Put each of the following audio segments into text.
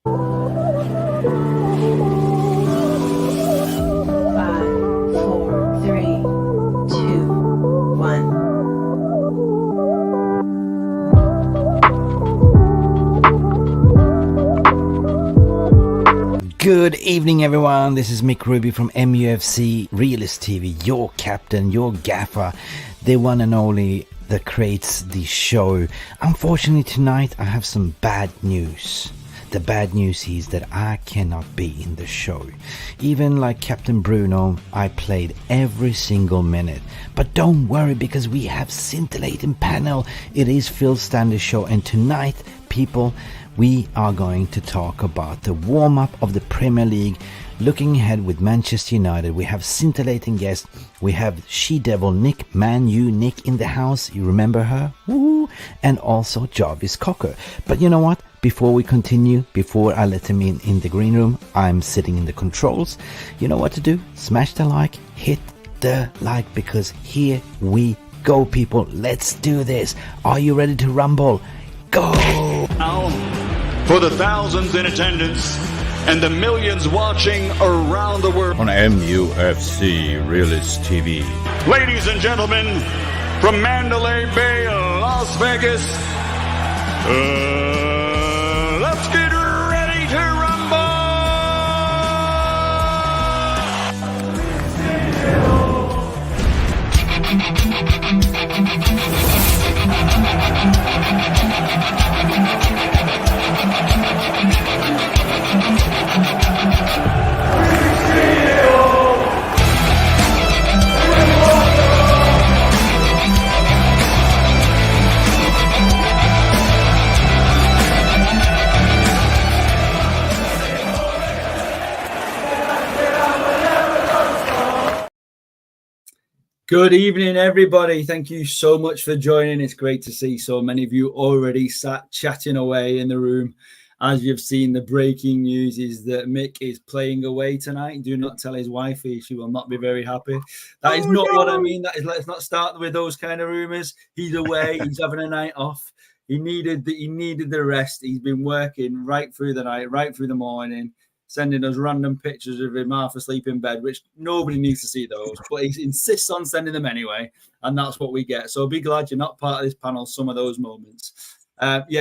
Five, four, three, two, one. Good evening, everyone. This is Mick Ruby from MUFC Realist TV, your captain, your gaffer, the one and only that creates the show. Unfortunately, tonight I have some bad news. The bad news is that I cannot be in the show. Even like Captain Bruno, I played every single minute. But don't worry, because we have scintillating panel. It is Phil Standish show, and tonight, people, we are going to talk about the warm-up of the Premier League, looking ahead with Manchester United. We have scintillating guests. We have She-Devil Nick, Man U Nick in the house. You remember her? Woo! And also Jarvis Cocker. But you know what? Before we continue, before I let him in the green room, I'm sitting in the controls. You know what to do? Smash the like, hit the like, because here we go, people. Let's do this. Are you ready to rumble? Go! Now, for the thousands in attendance and the millions watching around the world on MUFC Realist TV. Ladies and gentlemen, from Mandalay Bay, Las Vegas, let's get ready to rumble! Good evening, everybody. Thank you so much for joining. It's great to see so many of you already sat chatting away in the room. As you've seen, the breaking news is that Mick is playing away tonight. Do not tell his wife; she will not be very happy. That is not what I mean. That is, let's not start with those kind of rumors. He's away. He's having a night off. He needed the rest. He's been working right through the night, right through the morning, sending us random pictures of him half asleep in bed, which nobody needs to see those, but he insists on sending them anyway, and that's what we get. So be glad you're not part of this panel, some of those moments.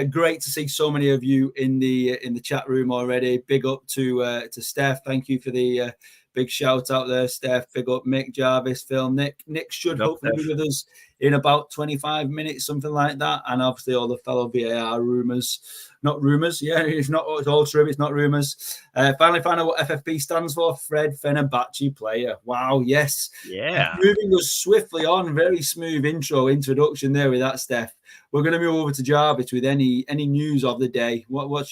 Great to see so many of you in the chat room already. Big up to Steph. Thank you for the big shout out there, Steph. Big up Mick, Jarvis, Phil, Nick. Nick should hopefully be with us in about 25 minutes, something like that. And obviously all the fellow VAR rumors. Not rumors, yeah, it's all true, it's not rumors. Finally found out what FFP stands for, Fred Fenerbahce player. Wow, yes. Yeah. Moving us swiftly on, very smooth introduction there with that, Steph. We're going to move over to Jarvis with any news of the day. What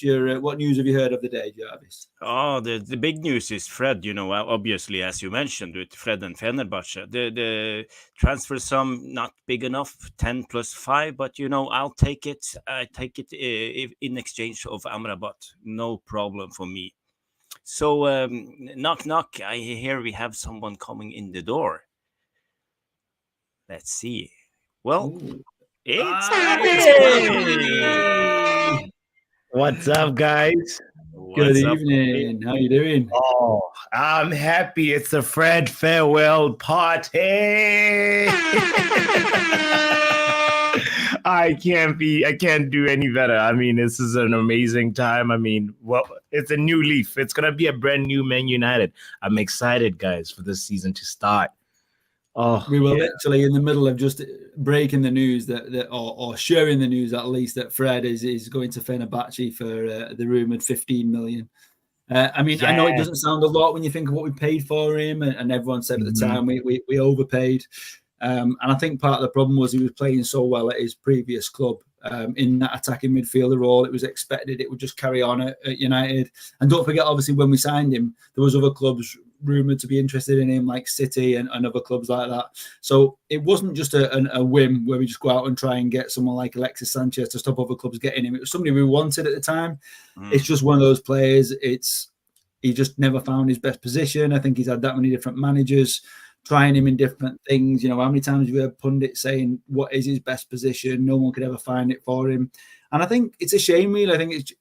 news have you heard of the day, Jarvis? Oh, the big news is Fred, obviously, as you mentioned, with Fred and Fenerbahce. The transfer sum not big enough, 10 plus 5, but, I'll take it. I take it in exchange of Amrabat. No problem for me. So, knock, knock. I hear we have someone coming in the door. Let's see. Well... Ooh. It's What's up, guys? Good evening. How you doing? Oh, I'm happy. It's the Fred farewell party. I can't do any better. I mean, this is an amazing time. I mean, it's a new leaf. It's going to be a brand new Man United. I'm excited, guys, for this season to start. Oh, we were literally in the middle of just breaking the news that or sharing the news at least that Fred is going to Fenerbahce for the rumoured 15 million. I know it doesn't sound a lot when you think of what we paid for him, and everyone said at the time we overpaid. And I think part of the problem was he was playing so well at his previous club in that attacking midfielder role. It was expected it would just carry on at United. And don't forget, obviously, when we signed him, there was other clubs rumoured to be interested in him, like City and other clubs like that. So it wasn't just a whim where we just go out and try and get someone like Alexis Sanchez to stop other clubs getting him. It was somebody we wanted at the time. It's just one of those players. He just never found his best position. I think he's had that many different managers trying him in different things. How many times have you heard pundits saying what is his best position? No one could ever find it for him. And I think it's a shame, really. I think it's,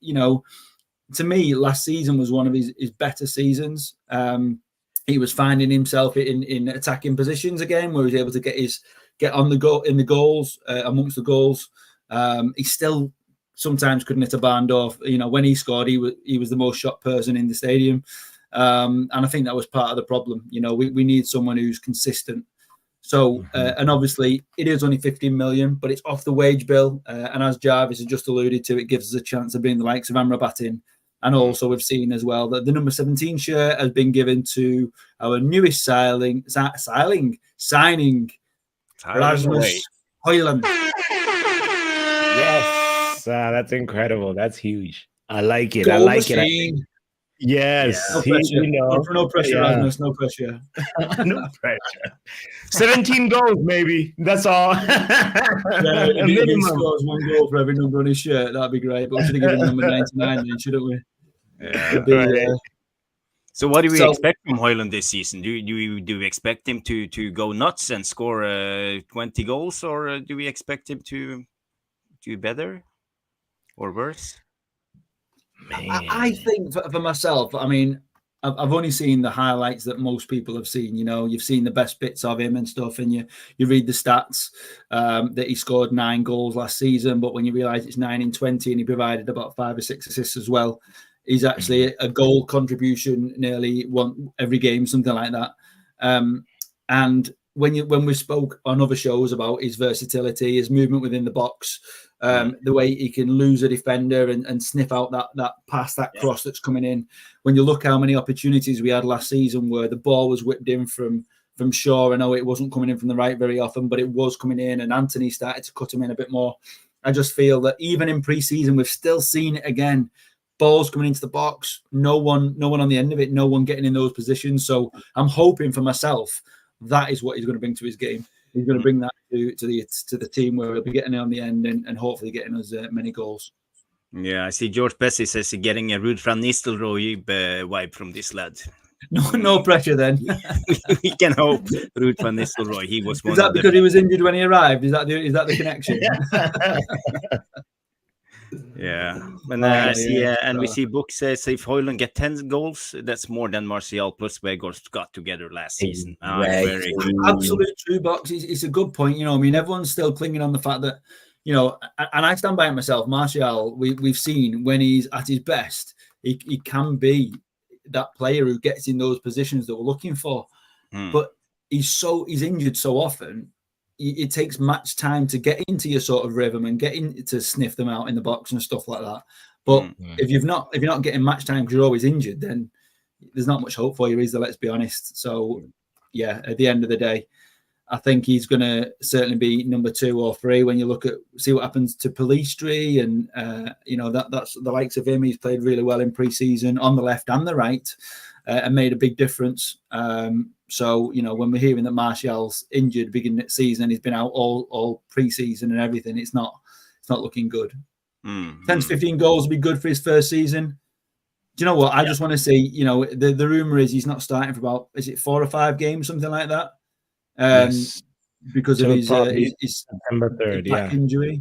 to me, last season was one of his better seasons. He was finding himself in attacking positions again, where he was able to get on the goal in the goals, amongst the goals. He still sometimes couldn't hit a barn door. When he scored, he was the most shot person in the stadium, and I think that was part of the problem. We need someone who's consistent. So, and obviously it is only 15 million, but it's off the wage bill. And as Jarvis has just alluded to, it gives us a chance of being the likes of Amrabat in. And also we've seen as well that the number 17 shirt has been given to our newest signing, Rasmus Haaland. Yes, that's incredible. That's huge. I like it. Goal I like machine. it. Yes, No pressure. No pressure, yeah. Rasmus. No pressure. No pressure. 17 goals, maybe. That's all. Yeah, if he scores 1 goal for every number on his shirt, that'd be great. But we should have given him number 99 then, shouldn't we? Yeah. Right. So what do we expect from Haaland this season? Do we expect him to go nuts and score 20 goals, or do we expect him to do better or worse? I think for myself, I mean, I've only seen the highlights that most people have seen. You've seen the best bits of him and stuff, and you read the stats that he scored 9 goals last season. But when you realise it's 9 in 20, and he provided about 5 or 6 assists as well, he's actually a goal contribution nearly every game, something like that. And when we spoke on other shows about his versatility, his movement within the box, the way he can lose a defender and sniff out that pass, that cross that's coming in. When you look how many opportunities we had last season where the ball was whipped in from Shaw, I know it wasn't coming in from the right very often, but it was coming in, and Antony started to cut him in a bit more. I just feel that even in pre-season, we've still seen it again. Balls coming into the box, no one on the end of it, no one getting in those positions. So I'm hoping for myself that is what he's going to bring to his game. He's going to bring that to the team where he'll be getting it on the end and hopefully getting us many goals. Yeah, I see George Bessie says he's getting a Ruud van Nistelrooy vibe from this lad. No pressure then. We can hope. Ruud van Nistelrooy, he was one. Is that because he was injured when he arrived? Is that the connection? Yeah, and we see Book says if Haaland get 10 goals, that's more than Martial plus Weghorst got together last season. Very good. Absolute true box. It's a good point. I mean, everyone's still clinging on the fact that, and I stand by it myself. Martial, we've seen when he's at his best, he can be that player who gets in those positions that we're looking for. But he's injured so often. It takes match time to get into your sort of rhythm and get in to sniff them out in the box and stuff like that. But if you're not getting match time because you're always injured, then there's not much hope for you, is there? Let's be honest. So, yeah, at the end of the day, I think he's going to certainly be number 2 or 3 when you see what happens to Pellistri and that's the likes of him. He's played really well in pre-season on the left and the right and made a big difference. So, when we're hearing that Martial's injured beginning of season, he's been out all pre-season and everything, it's not looking good. 10 to 15 goals would be good for his first season. Do you know what? I just want to see, the rumour is he's not starting for about, is it 4 or 5 games, something like that? Yes. Because of his September 3rd, back injury.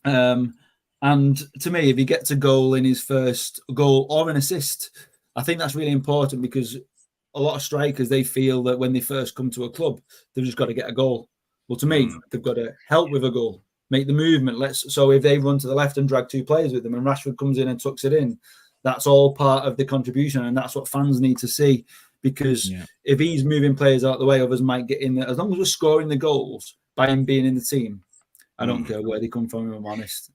And to me, if he gets a goal in his first goal or an assist, I think that's really important because a lot of strikers, they feel that when they first come to a club, they've just got to get a goal. Well, to me, they've got to help with a goal, make the movement. So if they run to the left and drag 2 players with them and Rashford comes in and tucks it in, that's all part of the contribution. And that's what fans need to see. Because if he's moving players out of the way, others might get in there. As long as we're scoring the goals by him being in the team, I don't care where they come from, if I'm honest.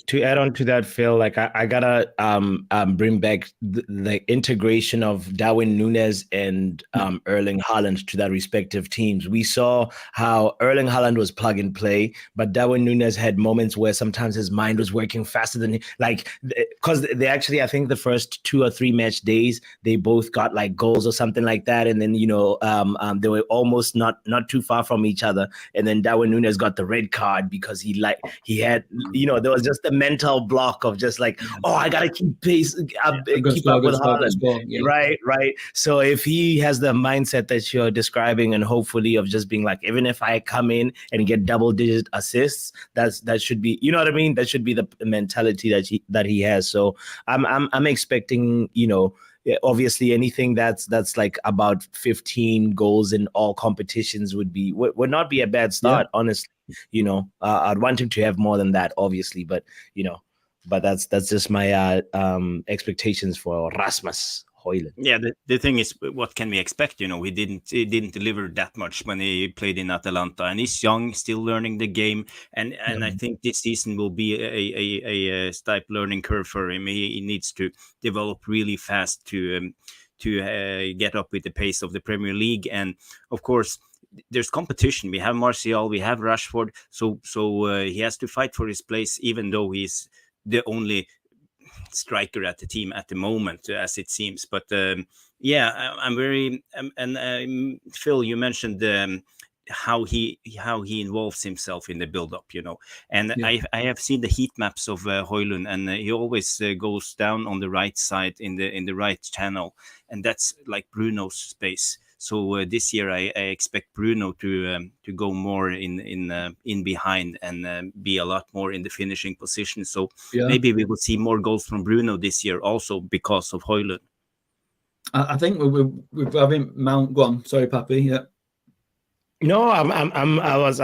To add on to that, Phil, like I gotta bring back the integration of Darwin Núñez and Erling Haaland to that respective teams. We saw how Erling Haaland was plug and play, but Darwin Núñez had moments where sometimes his mind was working faster than because they actually, I think the first 2 or 3 match days they both got like goals or something like that, and then they were almost not too far from each other, and then Darwin Núñez got the red card because he had there was was just the mental block of just like, oh, I gotta keep pace, keep up with Haaland. Yeah. Right. So if he has the mindset that you're describing, and hopefully of just being like, even if I come in and get double-digit assists, that should be, you know what I mean? That should be the mentality that he has. So I'm expecting, obviously anything that's like about 15 goals in all competitions would not be a bad start, honestly. I'd want him to have more than that, obviously, but that's just my expectations for Rasmus Haaland. Yeah, the thing is, what can we expect? He didn't deliver that much when he played in Atalanta, and he's young, still learning the game, and I think this season will be a steep learning curve for him. He needs to develop really fast to get up with the pace of the Premier League, and of course, there's competition. We have Martial, we have Rashford, so he has to fight for his place, even though he's the only striker at the team at the moment, as it seems. But I'm very and Phil, you mentioned how he involves himself in the build-up, and I have seen the heat maps of Haaland, and he always goes down on the right side in the right channel, and that's like Bruno's space. So this year I expect Bruno to go more in behind and be a lot more in the finishing position. So maybe we will see more goals from Bruno this year, also because of Haaland. I think we're having Mount. Go on, sorry, Pappy. Yeah. No, I was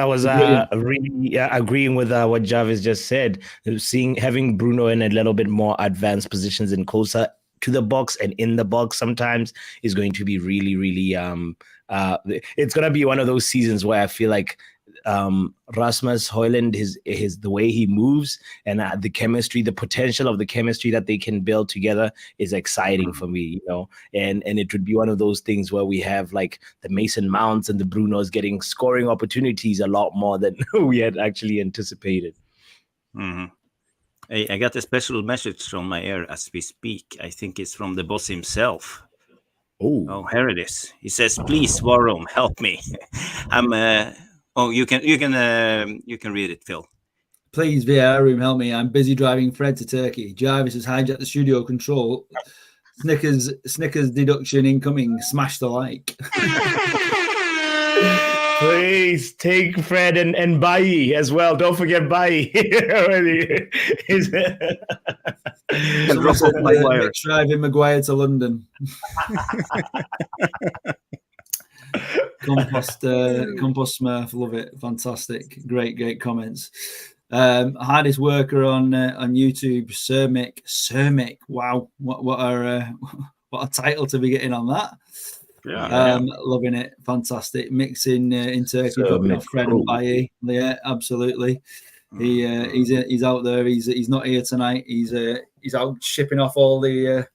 really agreeing with what Jarvis just said. Having Bruno in a little bit more advanced positions and closer to the box and in the box sometimes is going to be really, really it's going to be one of those seasons where I feel like Rasmus Haaland, his the way he moves and the chemistry, the potential of the chemistry that they can build together is exciting for me, and it would be one of those things where we have like the Mason Mounts and the Brunos getting scoring opportunities a lot more than we had actually anticipated. Mm-hmm. I got a special message from my ear as we speak. I think it's from the boss himself. Oh, here it is. He says, "Please, Warren, help me. I'm you can read it, Phil. Please, VR room, help me. I'm busy driving Fred to Turkey. Jarvis has hijacked the studio control. Snickers deduction incoming. Smash the like." Please take Fred and Bailly as well. Don't forget Bailly. Driving Maguire to London. Compost Smurf, love it. Fantastic. Great comments. Hardest worker on YouTube, Sir Mick. Wow, what a title to be getting on that. Loving it. Fantastic. Mixing in Turkey, dropping off Fred and Bailly. Yeah, absolutely. He's out there. He's not here tonight. He's out shipping off all the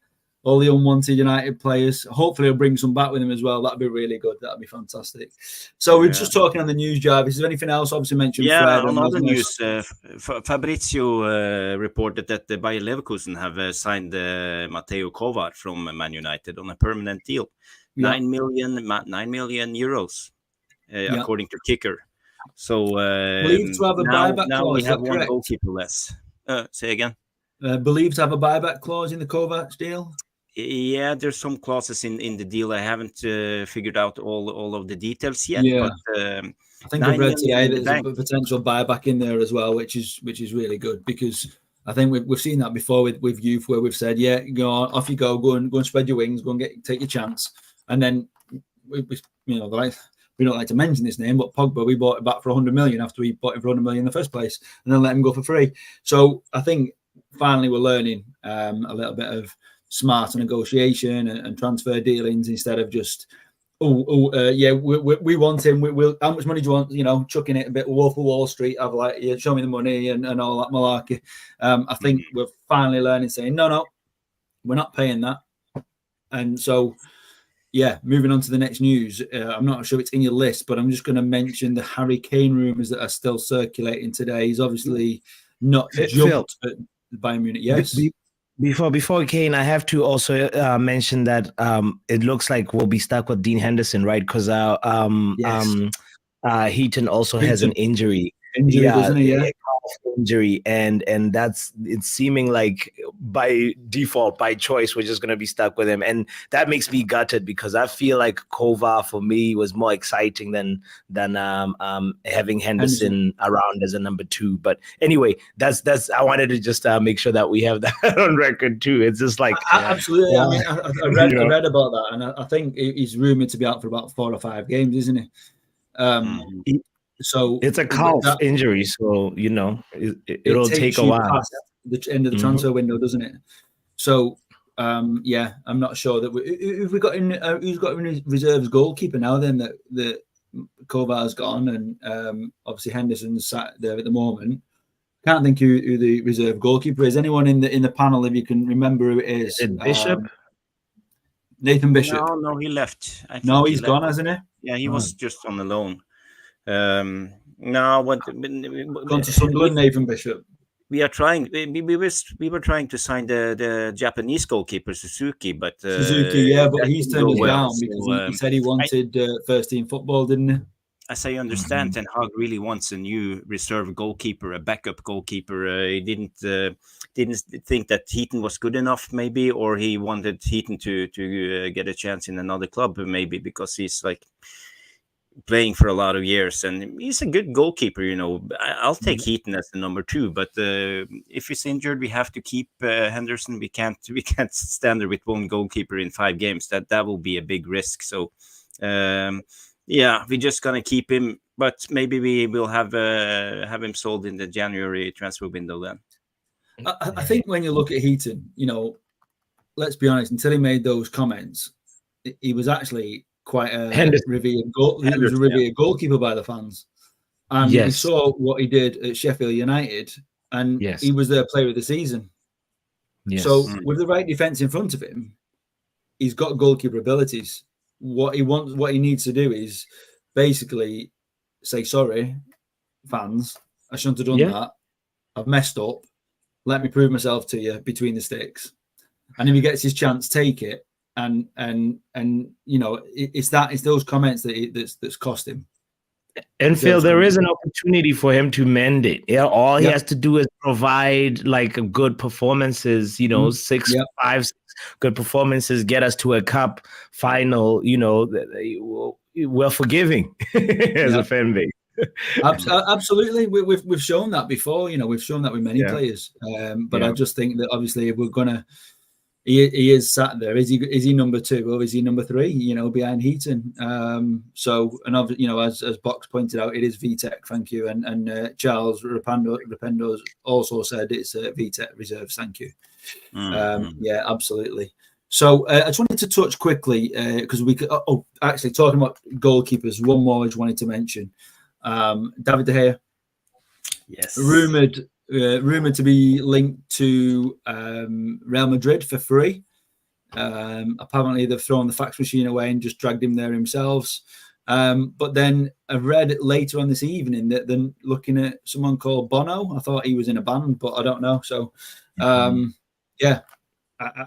unwanted United players. Hopefully he'll bring some back with him as well. That'd be really good. That'd be fantastic. So we're just talking on the news, Jarvis. Is there anything else? Obviously mentioned Fred. On other news, Fabrizio reported that the Bayer Leverkusen have signed Matteo Kovar from Man United on a permanent deal. 9 million euros, according to Kicker. So believed to have a buyback now clause. We have one goalkeeper less. Say again. Believed to have a buyback clause in the Kovac deal. Yeah, there's some clauses in the deal. I haven't figured out all of the details yet. Yeah. But I think I've read today there's a potential buyback in there as well, which is really good, because I think we've seen that before with youth, where we've said, go on, off you go and spread your wings, go and take your chance. And then we don't like to mention this name, but Pogba, we bought it back for 100 million after we bought him for 100 million in the first place, and then let him go for free. So I think finally we're learning a little bit of smarter negotiation and transfer dealings, instead of just we want him. We'll how much money do you want? Chucking it a bit Wolf of Wall Street. I've show me the money and all that malarkey. I think we're finally learning, saying no, we're not paying that. And so, moving on to the next news. I'm not sure it's in your list, but I'm just going to mention the Harry Kane rumours that are still circulating today. He's obviously not jumped at Bayern Munich. Yes. Before Kane, I have to also mention that it looks like we'll be stuck with Dean Henderson, right? Because Heaton also has an injury. Doesn't he? Yeah. injury, and it's seeming like by default, by choice, we're just gonna be stuck with him, and that makes me gutted because I feel like Kovar for me was more exciting than having Henderson around as a number 2. But anyway, that's I wanted to just make sure that we have that on record too. It's just like absolutely. I mean, I read about that, and I think he's rumored to be out for about 4 or 5 games, isn't he? So it's a calf injury, so it'll take a while. Past the end of the transfer window, doesn't it? So I'm not sure that who's got in reserves goalkeeper now. Then that Kovar's gone, and obviously Henderson's sat there at the moment. Can't think who the reserve goalkeeper is. Anyone in the panel, if you can remember who it is? Bishop. Nathan Bishop. No, he left. No, he's gone, hasn't he? Yeah, he was just on the loan. Now, gone to Sunderland, Nathan Bishop. We are trying. We were trying to sign the Japanese goalkeeper Suzuki, but but he's turned us down because he said he wanted first team football, didn't he? As I understand, Ten Hag really wants a new reserve goalkeeper, a backup goalkeeper. He didn't think that Heaton was good enough, maybe, or he wanted Heaton to get a chance in another club, maybe, because he's like playing for a lot of years and he's a good goalkeeper. I'll take Heaton as the number 2, but if he's injured, we have to keep Henderson. We can't stand there with one goalkeeper in 5 games. That will be a big risk. So we're just gonna keep him, but maybe we will have him sold in the January transfer window then. I think when you look at Heaton, let's be honest, until he made those comments, he was actually quite a revered goalkeeper by the fans. And we saw what he did at Sheffield United, and he was their player of the season. Yes. So with the right defence in front of him, he's got goalkeeper abilities. What he needs to do is basically say, sorry, fans, I shouldn't have done that. I've messed up. Let me prove myself to you between the sticks. And if he gets his chance, take it. And it's those comments that's cost him. And Phil, there is an opportunity for him to mend it. Yeah, all he has to do is provide like good performances. 6 good performances, get us to a cup final. We're forgiving as a fan base. Absolutely, we've shown that before. We've shown that with many players. But I just think that obviously if we're gonna. He is sat there. Is he number 2 or is he number 3? Behind Heaton. As Box pointed out, it is VTech. Thank you. And Charles Rapendo also said it's VTech reserves. Thank you. Absolutely. So I just wanted to touch quickly because we could. Actually, talking about goalkeepers, one more I just wanted to mention. David De Gea. Yes. Rumored to be linked to Real Madrid for free. Apparently, they've thrown the fax machine away and just dragged him there themselves. But then I read later on this evening that they're looking at someone called Bono. I thought he was in a band, but I don't know. So, I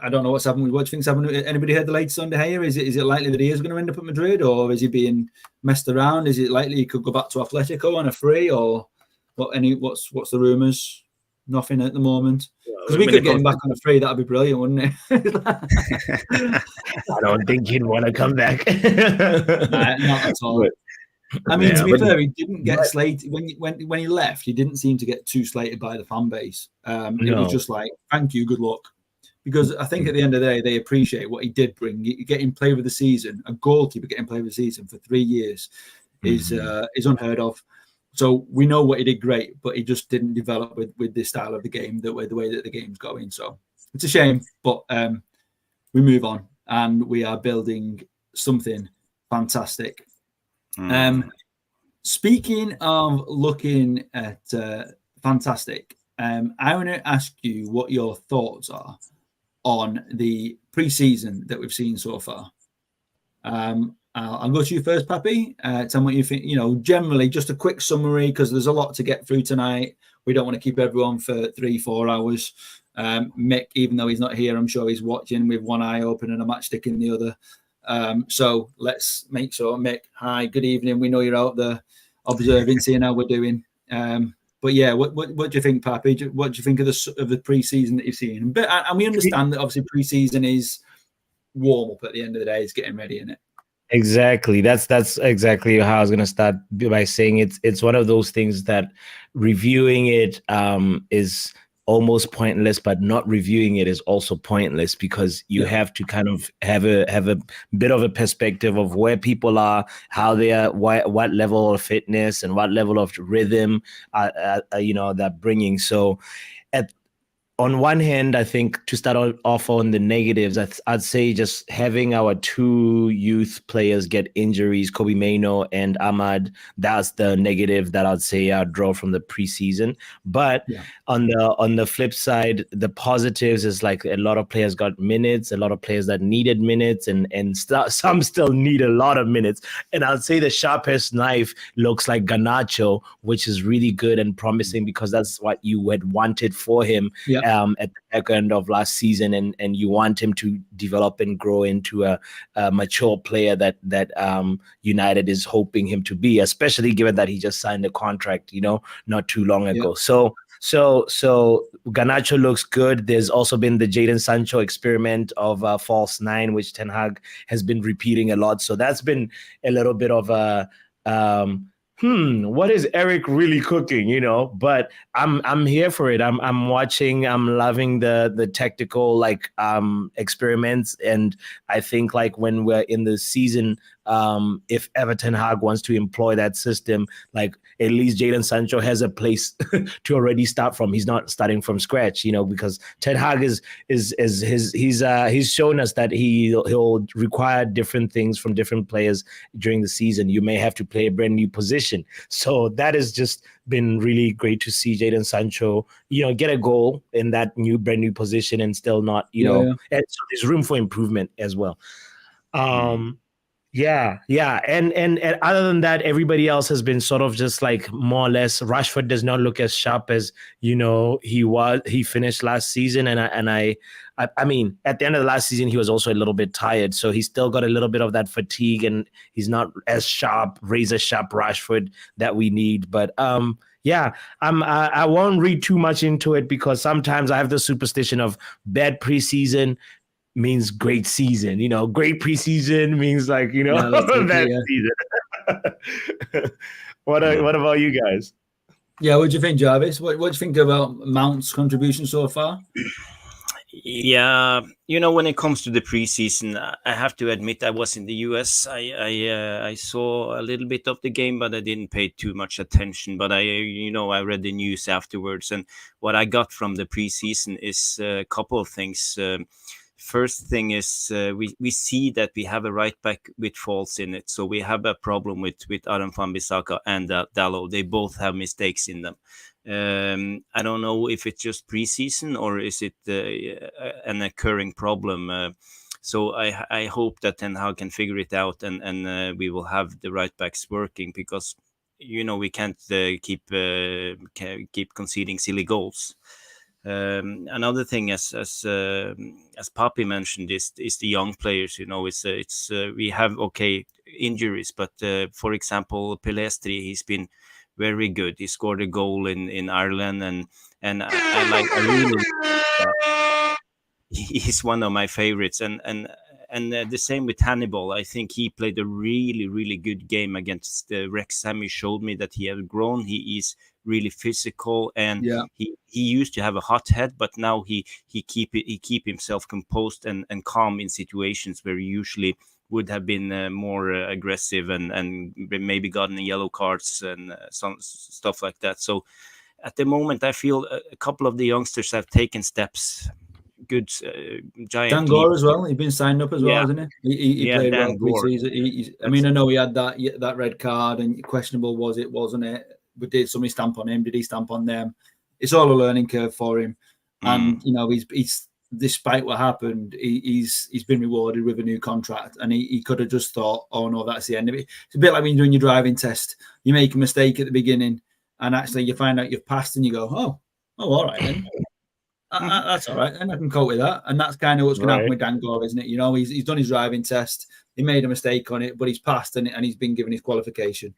don't know what's happened. What do you think's happened? Anybody heard the latest on De Gea? Is it likely that he is going to end up at Madrid, or is he being messed around? Is it likely he could go back to Atletico on a free, or? What's the rumours? Nothing at the moment. Because we could get him back on a free. That'd be brilliant, wouldn't it? I don't think he'd want to come back. Not at all. I mean, to be fair, he didn't get slated when he left. He didn't seem to get too slated by the fan base. It was just like, thank you, good luck. Because I think at the end of the day, they appreciate what he did bring. Getting player of the season, a goalkeeper getting player of the season for 3 years is unheard of. So we know what he did great, but he just didn't develop with this style of the game, the way that the game's going. So it's a shame, but we move on and we are building something fantastic. Speaking of looking at fantastic, I want to ask you what your thoughts are on the pre-season that we've seen so far. I'll go to you first, Pappy. Tell me what you think. Generally, just a quick summary because there's a lot to get through tonight. We don't want to keep everyone for 3-4 hours. Mick, even though he's not here, I'm sure he's watching with one eye open and a matchstick in the other. So let's make sure, Mick. Hi, good evening. We know you're out there observing, seeing how we're doing. But But yeah, what do you think, Pappy? What do you think of the pre-season that you've seen? But and we understand that obviously pre-season is warm up at the end of the day. It's getting ready, isn't it? Exactly. That's exactly how I was gonna start by saying it's one of those things that reviewing it is almost pointless, but not reviewing it is also pointless because you have to kind of have a bit of a perspective of where people are, how they are, what level of fitness and what level of rhythm they're bringing. So on one hand, I think to start off on the negatives, I'd say just having our two youth players get injuries, Kobe Mainoo and Ahmad, that's the negative that I'd say I'd draw from the preseason. But on the flip side, the positives is like a lot of players got minutes, a lot of players that needed minutes, and some still need a lot of minutes. And I'd say the sharpest knife looks like Garnacho, which is really good and promising because that's what you had wanted for him. At the back end of last season, and you want him to develop and grow into a mature player that United is hoping him to be, especially given that he just signed a contract, not too long ago. So Garnacho looks good. There's also been the Jadon Sancho experiment of false nine, which Ten Hag has been repeating a lot. So that's been a little bit of a what is Erik really cooking? But I'm here for it. I'm watching. I'm loving the tactical experiments, and I think when we're in the season, if Ten Hag wants to employ that system, at least Jadon Sancho has a place to already start from. He's not starting from scratch, because Ten Hag he's shown us that he'll require different things from different players during the season. You may have to play a brand new position. So that has just been really great to see Jadon Sancho, get a goal in that brand new position and still not, and so there's room for improvement as well. Yeah. And other than that, everybody else has been sort of just more or less. Rashford does not look as sharp as he finished last season. And I mean, at the end of the last season, he was also a little bit tired. So he's still got a little bit of that fatigue and he's not as sharp, razor sharp Rashford that we need. But I won't read too much into it because sometimes I have the superstition of bad preseason means great season. Great preseason means bad season. What about you guys? Yeah, what do you think, Jarvis? What do you think about Mount's contribution so far? Yeah, when it comes to the preseason, I have to admit I was in the US. I saw a little bit of the game, but I didn't pay too much attention. But I read the news afterwards, and what I got from the preseason is a couple of things. First thing is we see that we have a right back with faults in it. So we have a problem with Adam Wan-Bissaka and Dalot. They both have mistakes in them. I don't know if it's just preseason or is it an occurring problem. So I hope that Ten Hag can figure it out and we will have the right backs working because we can't keep conceding silly goals. Another thing, as Papi mentioned, is the young players. It's we have injuries, but for example, Pelestri, he's been very good. He scored a goal in Ireland, and I really he's one of my favorites. And the same with Hannibal. I think he played a really, really good game against Wrexham. He showed me that he has grown. He is really physical, and he used to have a hot head, but now he keep himself composed and calm in situations where he usually would have been more aggressive and maybe gotten yellow cards and some stuff like that. So at the moment, I feel a couple of the youngsters have taken steps. Good giant. Dan Gore as well. He's been signed up as well, hasn't he? He played well pre-season. I mean, I know he had that red card and questionable wasn't it? But did somebody stamp on him? Did he stamp on them? It's all a learning curve for him, and he's despite what happened, he's been rewarded with a new contract, and he could have just thought, oh no, that's the end of it. It's a bit like when you're doing your driving test. You make a mistake at the beginning, and actually you find out you've passed, and you go, oh, all right then. That's all right, and I can cope with that. And that's kind of what's going to happen with Dan Gore, isn't it? He's done his driving test. He made a mistake on it, but he's passed and he's been given his qualification.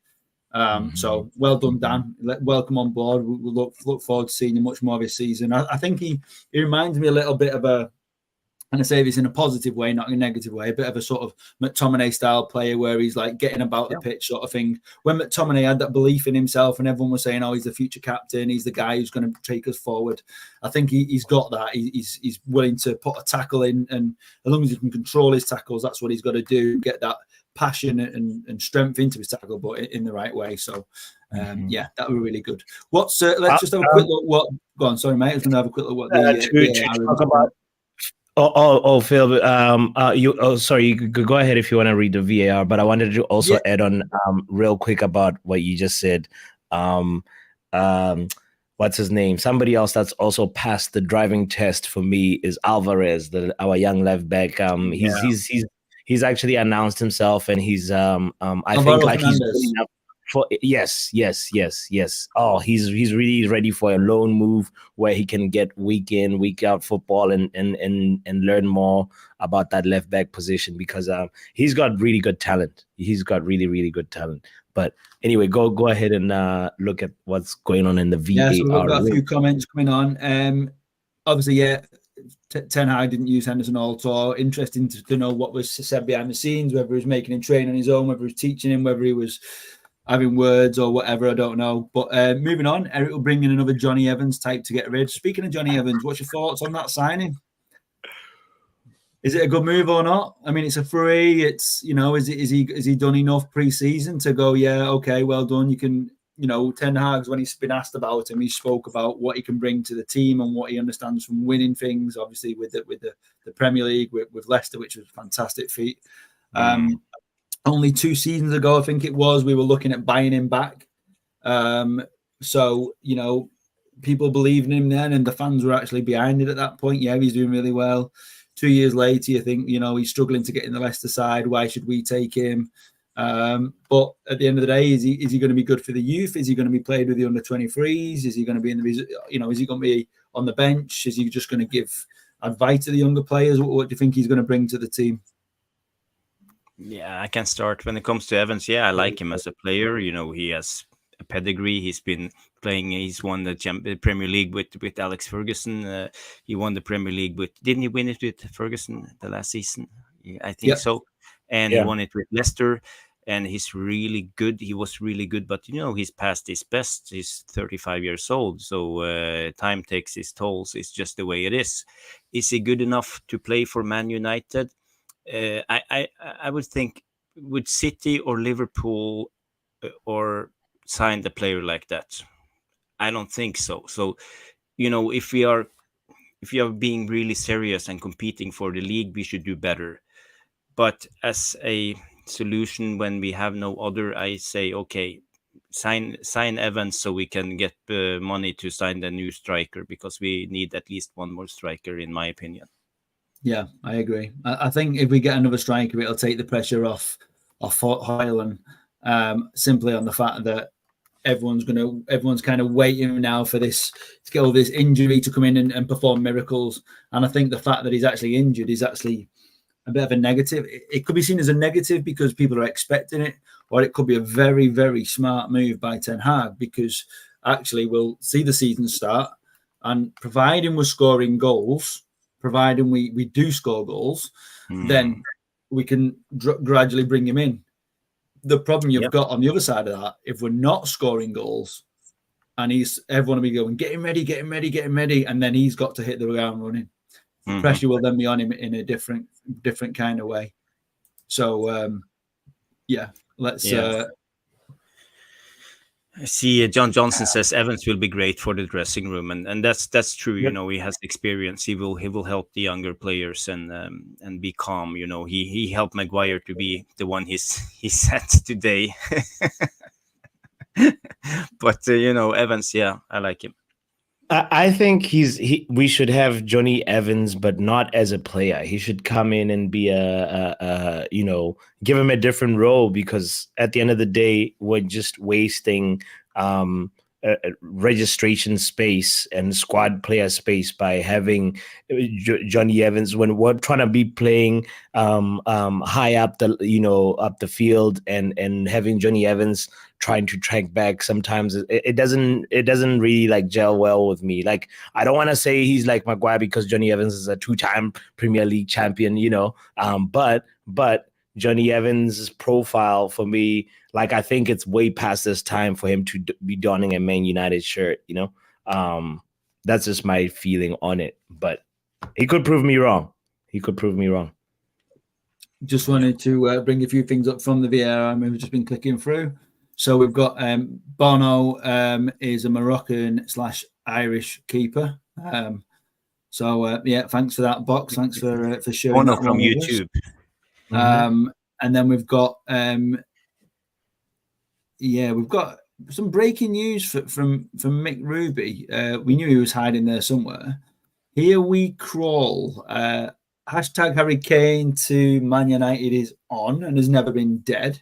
So well done, Dan. Welcome on board. We'll look forward to seeing you much more this season. I think he reminds me a little bit of a, and I say this in a positive way, not in a negative way, a bit of a sort of McTominay style player where he's like getting about the pitch sort of thing. When McTominay had that belief in himself and everyone was saying, oh, he's the future captain, he's the guy who's going to take us forward. I think he's got that. He's willing to put a tackle in, and as long as he can control his tackles, that's what he's got to do, get that passion and strength into his tackle, but in the right way. So, yeah, that was really good. Let's just have a quick look. Go on, sorry, mate. I was going to have a quick look what the talk about. Phil. Sorry. You could go ahead if you want to read the VAR, but I wanted to also add on real quick about what you just said. What's his name? Somebody else that's also passed the driving test for me is Alvarez, our young left back. He's actually announced himself, and he's I think like he's good enough for yes. Oh, he's really ready for a loan move where he can get week in, week out football and learn more about that left back position, because he's got really good talent. He's got really good talent. But anyway, go ahead and look at what's going on in the VAR. Yeah, so we've got a few comments coming on. Obviously, Ten Hag didn't use Henderson all tour. Interesting to know what was said behind the scenes, whether he was making him train on his own, whether he was teaching him, whether he was having words or whatever, I don't know. But moving on, Erik will bring in another Johnny Evans type to get rid. Speaking of Johnny Evans, what's your thoughts on that signing? Is it a good move or not? I mean, it's a free. It's, is he done enough pre-season to go, yeah, okay, well done. You can, Ten Hag's, when he's been asked about him, he spoke about what he can bring to the team and what he understands from winning things. Obviously, with the Premier League, with Leicester, which was a fantastic feat. Only 2 seasons ago, I think it was, we were looking at buying him back. So, people believed in him then, and the fans were actually behind it at that point. Yeah, he's doing really well. 2 years later, you think, he's struggling to get in the Leicester side. Why should we take him? But at the end of the day, is he going to be good for the youth? Is he going to be played with the under 23s? Is he going to be is he going to be on the bench? Is he just going to give advice to the younger players? What do you think he's going to bring to the team? Yeah, I can start. When it comes to Evans, I like him as a player. He has a pedigree. He's been playing. He's won the Premier League with Alex Ferguson. He won the Premier League didn't he win it with Ferguson the last season? I think so. And he won it with Leicester. And he's really good. He was really good, but he's past his best. He's 35 years old, so time takes its tolls. It's just the way it is. Is he good enough to play for Man United? I would think, would City or Liverpool or sign the player like that? I don't think so. So, if we are being really serious and competing for the league, we should do better. But as a solution, when we have no other, I say, okay, sign Evans so we can get money to sign the new striker, because we need at least one more striker, in my opinion. Yeah, I agree. I think if we get another striker, it'll take the pressure off Haaland, simply on the fact that everyone's kind of waiting now for this to get all this injury to come in and perform miracles. And I think the fact that he's actually injured is actually a bit of a negative. It could be seen as a negative because people are expecting it, or it could be a very, very smart move by Ten Hag, because actually we'll see the season start, and providing we're scoring goals, providing we do score goals, then we can gradually bring him in. The problem you've got on the other side of that, if we're not scoring goals, and everyone will be going, get him ready, and then he's got to hit the ground running. Pressure will then be on him in a different kind of way. So, let's. I see John Johnson says Evans will be great for the dressing room, and that's true. He has experience. He will help the younger players and be calm. He helped Maguire to be the one he set today. But Evans, I like him. I think we should have Johnny Evans, but not as a player. He should come in and be give him a different role, because at the end of the day, we're just wasting registration space and squad player space by having Johnny Evans when we're trying to be playing high up the field and having Johnny Evans trying to track back. Sometimes it doesn't really like gel well with me. Like, I don't want to say he's like Maguire because Johnny Evans is a 2-time Premier League champion, but Johnny Evans' profile for me, like, I think it's way past this time for him to be donning a Man United shirt, That's just my feeling on it, but he could prove me wrong. Just wanted to bring a few things up from the VAR. We've just been clicking through. So we've got Bono is a Moroccan/Irish keeper. Thanks for that, Box. Thanks for sharing Bono that from with YouTube. us. And then we've got we've got some breaking news from Mick Ruby. We knew he was hiding there somewhere. Here we crawl. Hashtag Harry Kane to Man United is on and has never been dead.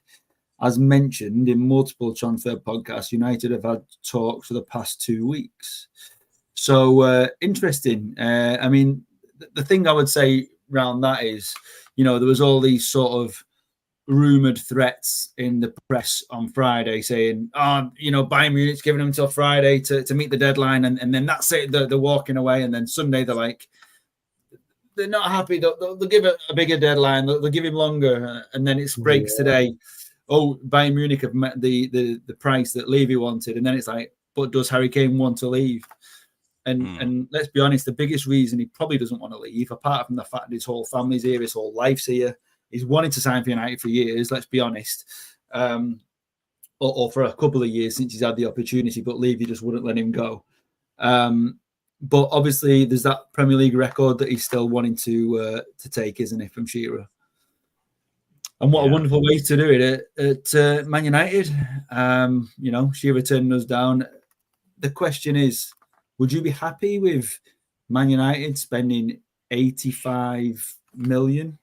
As mentioned in multiple transfer podcasts, United have had talks for the past 2 weeks. So interesting. The thing I would say around that is, there was all these sort of rumoured threats in the press on Friday saying, Bayern Munich's giving them until Friday to meet the deadline. And then that's it. They're walking away. And then Sunday they're like, they're not happy. They'll give it a bigger deadline. They'll give him longer. And then it breaks today. Oh, Bayern Munich have met the price that Levy wanted. And then it's like, but does Harry Kane want to leave? And let's be honest, the biggest reason he probably doesn't want to leave, apart from the fact that his whole family's here, his whole life's here, he's wanted to sign for United for years, let's be honest, or for a couple of years since he's had the opportunity, but Levy just wouldn't let him go. But obviously there's that Premier League record that he's still wanting to take, isn't it, from Shearer? And what a wonderful way to do it at Man United. Shearer turning us down. The question is, would you be happy with Man United spending 85 million?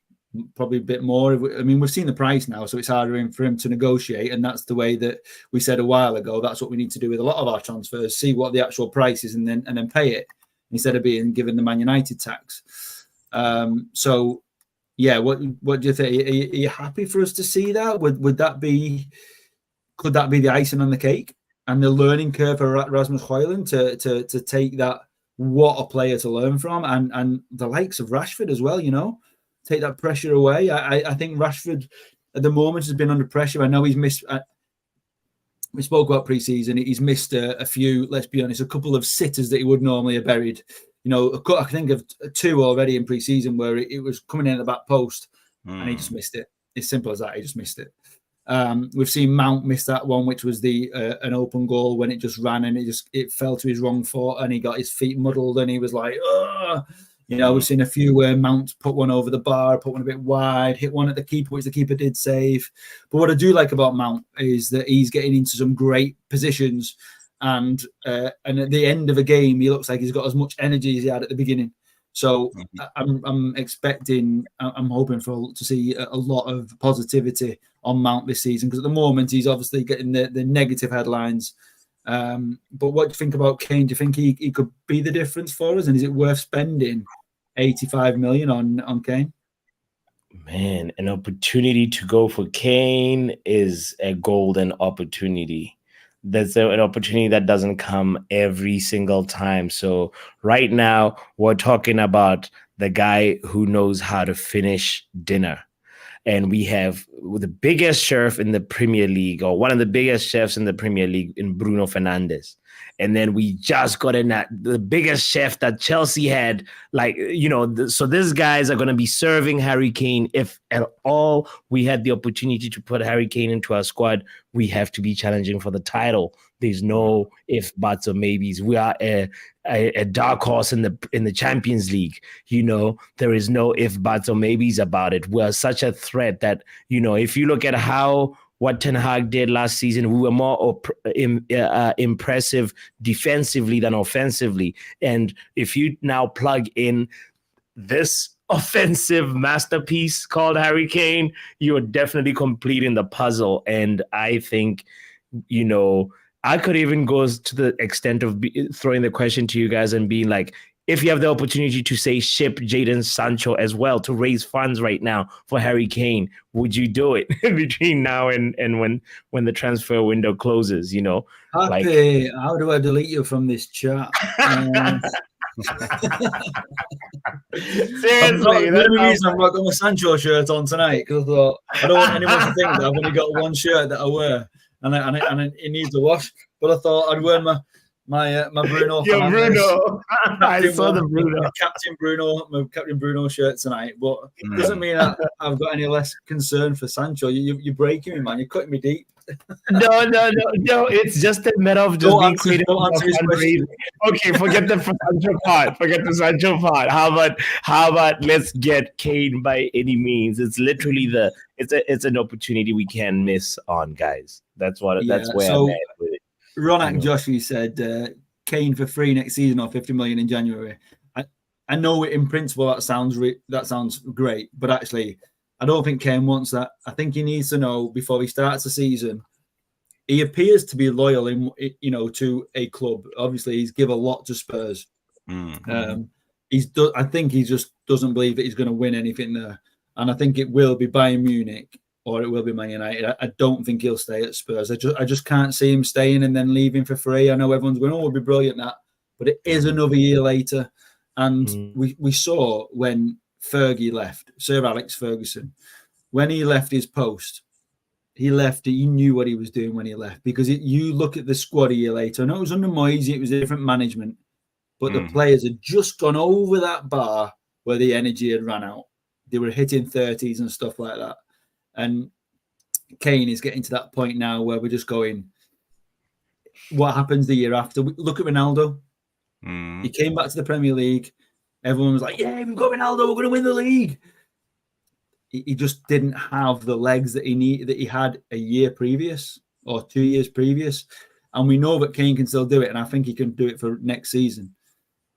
Probably a bit more. We've seen the price now, so it's harder for him to negotiate. And that's the way that we said a while ago. That's what we need to do with a lot of our transfers: see what the actual price is, and then pay it instead of being given the Man United tax. What do you think? Are you happy for us to see that? Could that be the icing on the cake and the learning curve for Rasmus Højlund to take that? What a player to learn from, and the likes of Rashford as well. Take that pressure away. I think Rashford at the moment has been under pressure. I know he's missed. We spoke about pre-season. He's missed a few. Let's be honest, a couple of sitters that he would normally have buried. I think of 2 already in pre-season where it was coming in at the back post and he just missed it. It's simple as that. He just missed it. We've seen Mount miss that one, which was an open goal when it just ran and it fell to his wrong foot and he got his feet muddled and he was like, ugh. We've seen a few where Mount put one over the bar, put one a bit wide, hit one at the keeper, which the keeper did save. But what I do like about Mount is that he's getting into some great positions. And at the end of a game, he looks like he's got as much energy as he had at the beginning. So I'm hoping to see a lot of positivity on Mount this season, because at the moment he's obviously getting the negative headlines. But what do you think about Kane? Do you think he could be the difference for us? And is it worth spending 85 million on Kane? Man, an opportunity to go for Kane is a golden opportunity. That's an opportunity that doesn't come every single time. So right now we're talking about the guy who knows how to finish dinner. And we have the biggest chef in the Premier League, or one of the biggest chefs in the Premier League, in Bruno Fernandes. And then we just got in the biggest chef that Chelsea had. So these guys are going to be serving Harry Kane. If at all we had the opportunity to put Harry Kane into our squad, we have to be challenging for the title. There's no if, buts, or maybes. We are a dark horse in the Champions League. There is no if, buts, or maybes about it. We are such a threat that, if you look at what Ten Hag did last season, we were more impressive defensively than offensively. And if you now plug in this offensive masterpiece called Harry Kane, you're definitely completing the puzzle. And I think, I could even go to the extent of throwing the question to you guys and being like, if you have the opportunity to say ship Jadon Sancho as well to raise funds right now for Harry Kane, would you do it between now and when the transfer window closes? You know, Happy, how do I delete you from this chat? Seriously, the only reason I've not got my Sancho shirt on tonight because I thought I don't want anyone to think that I've only got one shirt that I wear and it needs a wash. But I thought I'd wear my Bruno. Your Bruno. I saw the Bruno. My Captain Bruno shirt tonight. But it doesn't mean I've got any less concern for Sancho. You're breaking me, man. You're cutting me deep. No. It's just a matter of just being creative. Okay, forget the Sancho part. Forget the Sancho part. How about let's get Kane by any means? It's literally it's an opportunity we can't miss on, guys. That's where I'm at with it. Ronak Joshi said Kane for free next season or 50 million in January. I know in principle that sounds great, but actually I don't think Kane wants that. I think he needs to know before he starts the season. He appears to be loyal to a club. Obviously, he's given a lot to Spurs. I think he just doesn't believe that he's going to win anything there, and I think it will be Bayern Munich or it will be Man United. I don't think he'll stay at Spurs. I just can't see him staying and then leaving for free. I know everyone's going, "Oh, it'll be brilliant," but it is another year later, and we saw when Fergie left, Sir Alex Ferguson, when he left his post, he knew what he was doing when he left, because you look at the squad a year later. I know it was under Moyes, it was different management, but the players had just gone over that bar where the energy had run out. They were hitting 30s and stuff like that. And Kane is getting to that point now where we're just going, what happens the year after? Look at Ronaldo. He came back to the Premier League. Everyone was like, yeah, we've got Ronaldo, we're going to win the league. He just didn't have the legs that he had a year previous or 2 years previous. And we know that Kane can still do it, and I think he can do it for next season.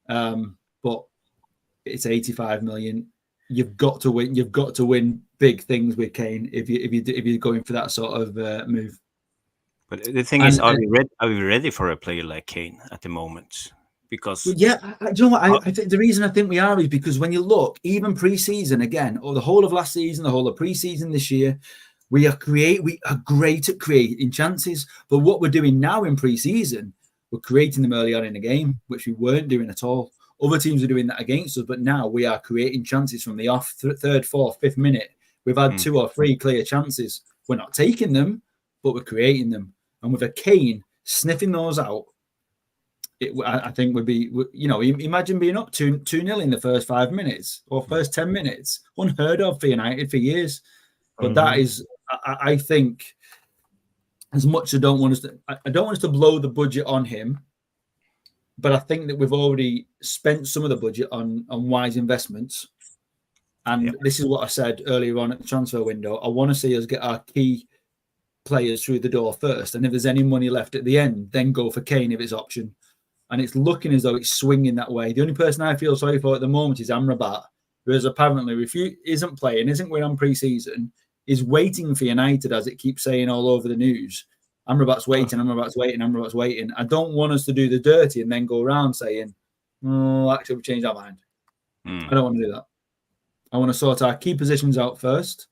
But it's 85 million. You've got to win. You've got to win big things with Kane if you're going for that sort of move. But the thing is, are we ready for a player like Kane at the moment? Because do you know what? I think the reason I think we are is because when you look, even pre-season again, or the whole of last season, the whole of pre-season this year, we are great at creating chances. But what we're doing now in pre-season, we're creating them early on in the game, which we weren't doing at all. Other teams are doing that against us, but now we are creating chances from the off third, fourth, fifth minute. We've had 2 or 3 clear chances. We're not taking them, but we're creating them. And with a Kane sniffing those out, I think would be, imagine being up 2-0 in the first 5 minutes or first 10 minutes. Unheard of for United for years. But that is, I think, as much as I don't want us to blow the budget on him, but I think that we've already spent some of the budget on wise investments. And this is what I said earlier on at the transfer window. I want to see us get our key players through the door first. And if there's any money left at the end, then go for Kane if it's option. And it's looking as though it's swinging that way. The only person I feel sorry for at the moment is Amrabat, who is apparently isn't playing, isn't going on pre-season, is waiting for United, as it keeps saying all over the news. Amrabat's waiting. I don't want us to do the dirty and then go around saying, "Oh, actually, we've changed our mind." I don't want to do that. I want to sort our key positions out first.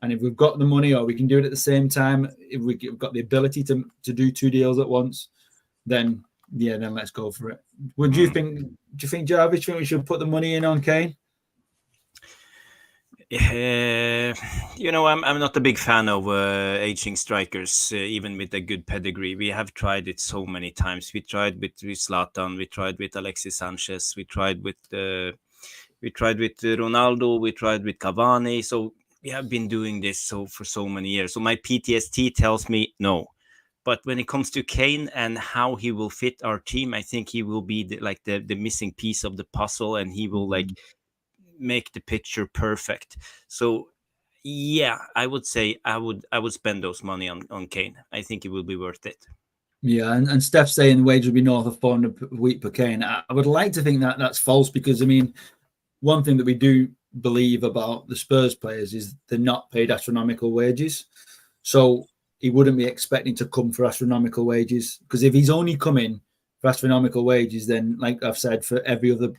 And if we've got the money, or we can do it at the same time, if we've got the ability to do 2 deals at once, then let's go for it. Do you think, Jarvis, we should put the money in on Kane? I'm not a big fan of aging strikers, even with a good pedigree. We have tried it so many times. We tried with Zlatan, we tried with Alexis Sanchez, we tried with Ronaldo, we tried with Cavani. So we have been doing this for so many years. So my PTSD tells me no. But when it comes to Kane and how he will fit our team, I think he will be the missing piece of the puzzle, and he will make the picture perfect. So I would say I would spend those money on Kane. I think it will be worth it. Yeah, and Steph's saying the wage will be north of 400 a week per Kane. I would like to think that that's false, because one thing that we do believe about the Spurs players is they're not paid astronomical wages. So he wouldn't be expecting to come for astronomical wages. Because if he's only coming for astronomical wages, then, like I've said, for every other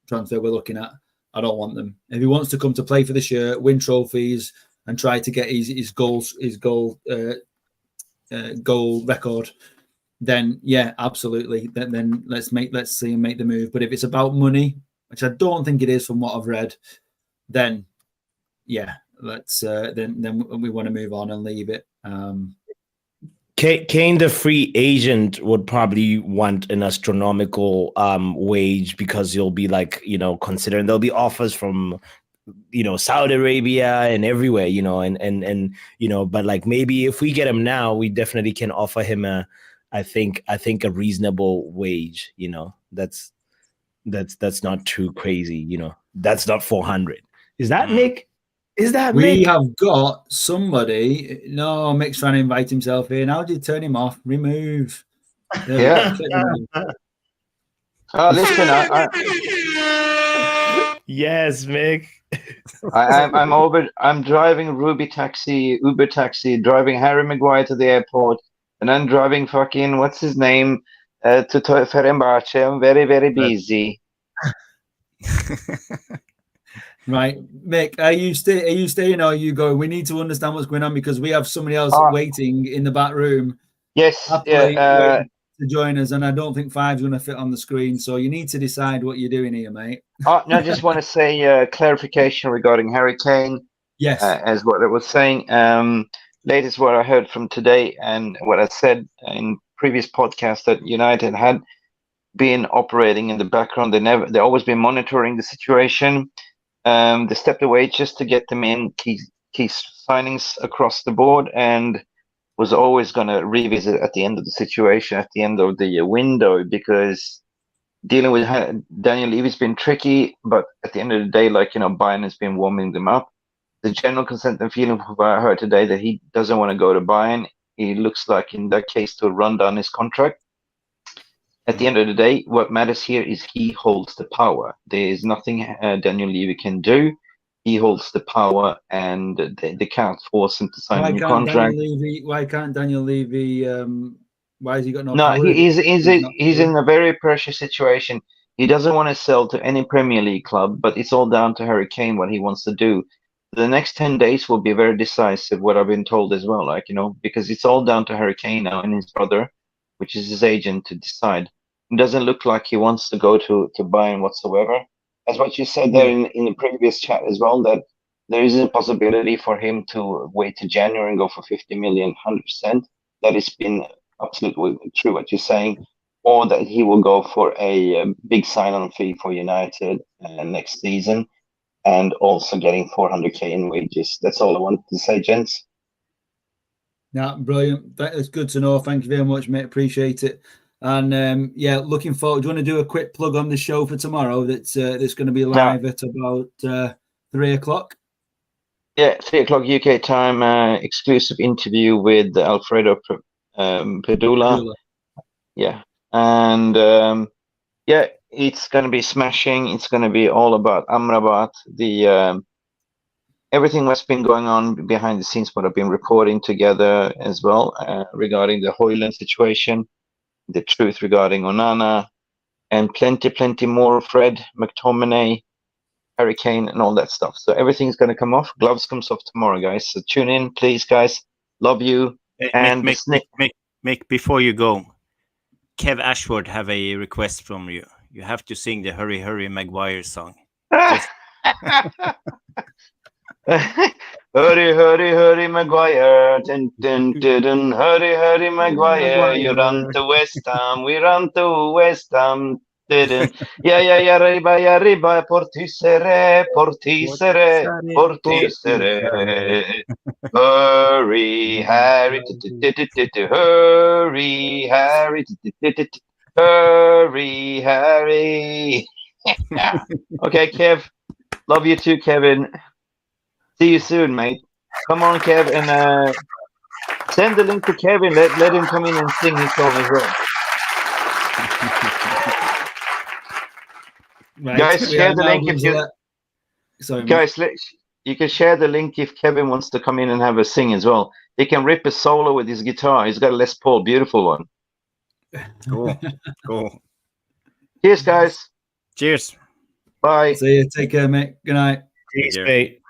transfer we're looking at, I don't want them. If he wants to come to play for the shirt, win trophies, and try to get his goal record, then yeah, absolutely. Then let's see him make the move. But if it's about money, which I don't think it is from what I've read, then yeah, let's then we want to move on and leave it. Kane, the free agent, would probably want an astronomical wage, because he'll be like, considering there'll be offers from Saudi Arabia and everywhere, and but like, maybe if we get him now, we definitely can offer him I think a reasonable wage. That's not too crazy. That's not 400. Is that Mick? Is that we Mick? have got somebody? No, Mick's trying to invite himself in. How do you turn him off? Remove. Yeah. Listen, Yes, Mick. I'm driving Uber taxi, driving Harry Maguire to the airport, and I'm driving fucking what's his name to Fenerbahce. I'm very, very busy. Right, Mick, are you staying or are you going? We need to understand what's going on, because we have somebody else waiting in the back room. Yes, waiting to join us, and I don't think 5's going to fit on the screen. So you need to decide what you're doing here, mate. No, I just want to say clarification regarding Harry Kane. Yes, as what I was saying. Latest what I heard from today, and what I said in previous podcasts, that United had been operating in the background. They always been monitoring the situation. They stepped away just to get them in key signings across the board, and was always going to revisit at the end of the situation, at the end of the window, because dealing with Daniel Levy's been tricky. But at the end of the day, Bayern has been warming them up. The general consent and feeling from what I heard today, that he doesn't want to go to Bayern. He looks like, in that case, to run down his contract. At the end of the day, what matters here is he holds the power. There is nothing Daniel Levy can do. He holds the power, and they can't force him to sign a new contract. Why can't Daniel Levy? Why has he got no No, power? he's in a very precious situation. He doesn't want to sell to any Premier League club, but it's all down to Harry Kane what he wants to do. The next 10 days will be very decisive, what I've been told as well, because it's all down to Harry Kane now and his brother, which is his agent, to decide. It doesn't look like he wants to go to Bayern whatsoever. As what you said there in the previous chat as well, that there is a possibility for him to wait to January and go for 50 million, 100%. That has been absolutely true what you're saying. Or that he will go for a big sign-on fee for United next season, and also getting 400k in wages. That's all I wanted to say, gents. Yeah, brilliant. That's good to know. Thank you very much, mate. Appreciate it. And yeah, looking forward. Do you want to do a quick plug on the show for tomorrow? That's going to be live at about 3 o'clock. Yeah, 3 o'clock UK time. Exclusive interview with Alfredo Pedula. Yeah, and yeah, it's going to be smashing. It's going to be all about Amrabat. Everything that's been going on behind the scenes, what I've been reporting together as well, regarding the Haaland situation, the truth regarding Onana, and plenty more, Fred, McTominay, Harry Kane, and all that stuff. So everything's going to come off. Gloves comes off tomorrow, guys. So tune in, please, guys. Love you. And Mick, before you go, Kev Ashford have a request from you. You have to sing the Hurry Hurry Maguire song. Hurry, hurry, hurry, Maguire. Dun, dun, dun, dun. Hurry, hurry, Maguire. You run to West Ham. We run to West Ham. Dun, dun. Yeah, riba, portisere. Hurry, Harry. Hurry, Harry. Hurry, Harry. Okay, Kev. Love you too, Kevin. See you soon, mate. Come on, Kev, and send the link to Kevin. Let him come in and sing his song as well. Right. Guys, share the link if you. Sorry, guys, you can share the link if Kevin wants to come in and have a sing as well. He can rip a solo with his guitar. He's got a Les Paul, beautiful one. Cool. Cool. Cheers, guys. Cheers. Bye. See you. Take care, mate. Good night. Peace, care. mate.